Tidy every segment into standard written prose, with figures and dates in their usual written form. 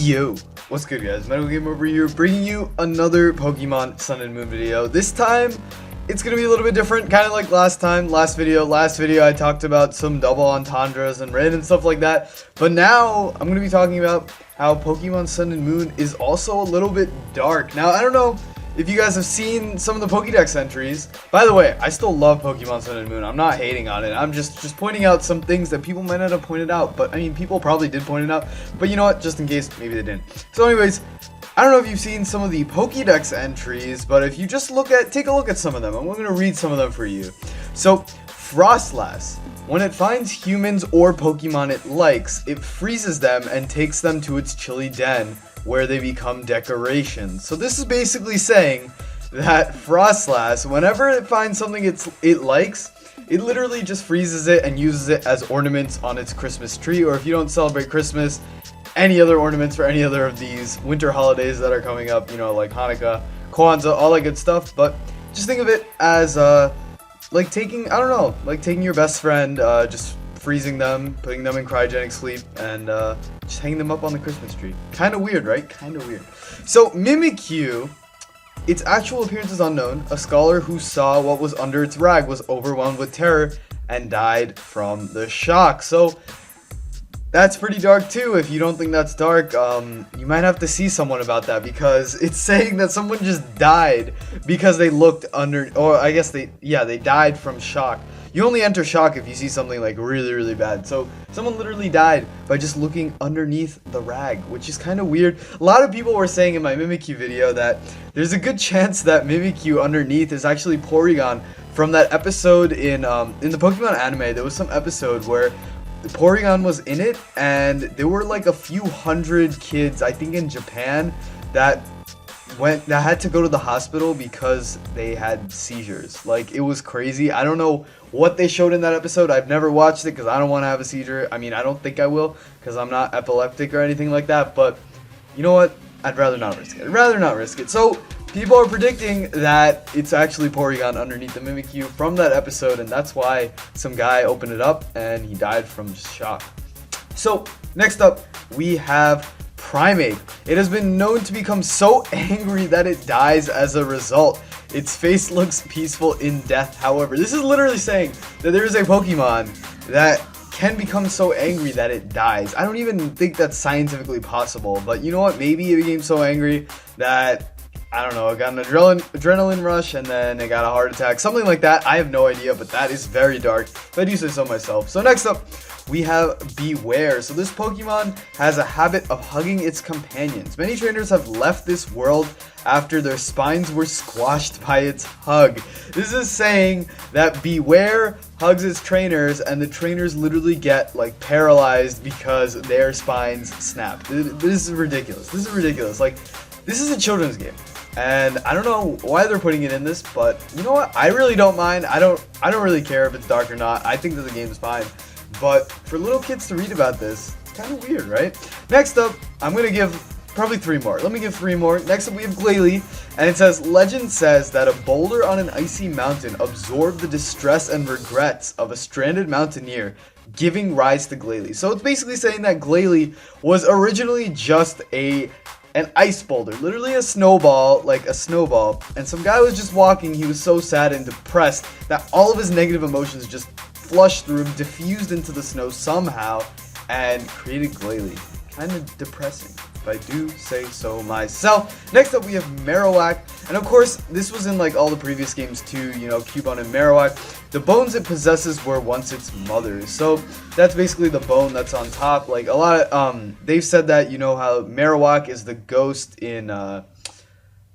Yo, what's good guys, Medical Game over here, bringing you another Pokemon Sun and Moon video. This time, it's gonna be a little bit different, kind of like last time, last video I talked about some double entendres and random stuff like that. But now, I'm gonna be talking about how Pokemon Sun and Moon is also a little bit dark. Now, I don't know if you guys have seen some of the Pokédex entries. By the way, I still love Pokemon Sun and Moon. I'm not hating on it. I'm just pointing out some things that people might not have pointed out. But, I mean, people probably did point it out. But you know what? Just in case, maybe they didn't. So anyways, I don't know if you've seen some of the Pokédex entries, but if you just take a look at some of them, I'm going to read some of them for you. So, Frostlass. When it finds humans or Pokemon it likes, it freezes them and takes them to its chilly den, where they become decorations. So this is basically saying that Frostlass, whenever it finds something it likes, it literally just freezes it and uses it as ornaments on its Christmas tree, or if you don't celebrate Christmas, any other ornaments for any other of these winter holidays that are coming up, you know, like Hanukkah, Kwanzaa, all that good stuff. But just think of it as like taking, I don't know, like taking your best friend, just freezing them, putting them in cryogenic sleep, and just hanging them up on the Christmas tree. Kind of weird, right? Kind of weird. So, Mimikyu, its actual appearance is unknown. A scholar who saw what was under its rag was overwhelmed with terror and died from the shock. So, that's pretty dark too. If you don't think that's dark, you might have to see someone about that, because it's saying that someone just died because they looked under, or I guess they died from shock. You only enter shock if you see something like really, really bad. So someone literally died by just looking underneath the rag, which is kind of weird. A lot of people were saying in my Mimikyu video that there's a good chance that Mimikyu underneath is actually Porygon from that episode in the Pokemon anime. There was some episode where Porygon was in it, and there were like a few hundred kids, I think in Japan, that had to go to the hospital because they had seizures. Like, it was crazy. I don't know what they showed in that episode. I've never watched it because I don't want to have a seizure. I mean, I don't think I will because I'm not epileptic or anything like that. But you know what? I'd rather not risk it. So people are predicting that it's actually Porygon underneath the Mimikyu from that episode, and that's why some guy opened it up and he died from shock. So next up, we have Primate. It has been known to become so angry that it dies as a result. Its face looks peaceful in death, however. This is literally saying that there is a Pokemon that can become so angry that it dies. I don't even think that's scientifically possible, but you know what? Maybe it became so angry that, I don't know, it got an adrenaline rush and then it got a heart attack. Something like that. I have no idea, but that is very dark. If I do say so myself. So next up, we have Beware. So this Pokemon has a habit of hugging its companions. Many trainers have left this world after their spines were squashed by its hug. This is saying that Beware hugs its trainers, and the trainers literally get like paralyzed because their spines snap. This is ridiculous. Like, this is a children's game, and I don't know why they're putting it in this, but you know what? I really don't mind. I don't really care if it's dark or not. I think that the game is fine. But for little kids to read about this, it's kind of weird, right? Next up, I'm going to give probably 3 more. Let me give 3 more. Next up, we have Glalie, and it says, legend says that a boulder on an icy mountain absorbed the distress and regrets of a stranded mountaineer, giving rise to Glalie. So it's basically saying that Glalie was originally just an ice boulder, literally a snowball, and some guy was just walking. He was so sad and depressed that all of his negative emotions just flushed through him, diffused into the snow somehow, and created Glalie. Kind of depressing, if I do say so myself. Next up, we have Marowak, and of course, this was in like all the previous games too, you know, Cubone and Marowak. The bones it possesses were once its mother's, so that's basically the bone that's on top. Like, a lot of, they've said that, you know, how Marowak is the ghost in,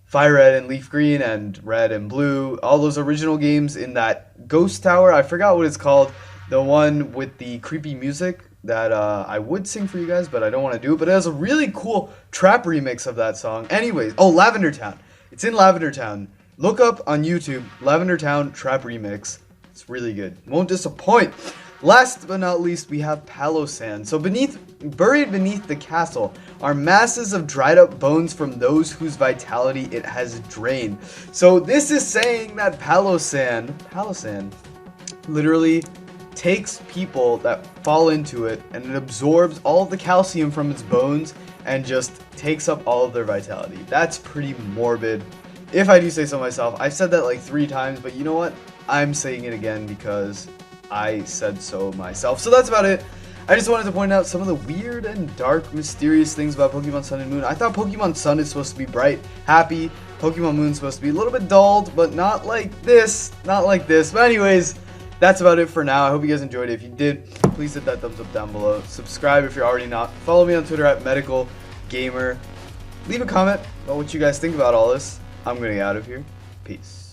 Fire Red and Leaf Green and Red and Blue, all those original games in that ghost tower. I forgot what it's called, the one with the creepy music that I would sing for you guys, but I don't want to do it. But it has a really cool trap remix of that song. Anyways, oh, Lavender Town. It's in Lavender Town. Look up on YouTube, Lavender Town trap remix. It's really good. Won't disappoint. Last but not least, we have Palossand. So buried beneath the castle are masses of dried up bones from those whose vitality it has drained. So this is saying that Palossand literally takes people that fall into it, and it absorbs all of the calcium from its bones and just takes up all of their vitality. That's pretty morbid, if I do say so myself. I've said that like 3 times, but you know what? I'm saying it again because I said so myself. So that's about it. I just wanted to point out some of the weird and dark, mysterious things about Pokemon Sun and Moon. I thought Pokemon Sun is supposed to be bright, happy. Pokemon Moon is supposed to be a little bit dulled, but not like this. Not like this. But anyways, that's about it for now. I hope you guys enjoyed it. If you did, please hit that thumbs up down below. Subscribe if you're already not. Follow me on Twitter at medicalgamer. Leave a comment about what you guys think about all this. I'm going to get out of here. Peace.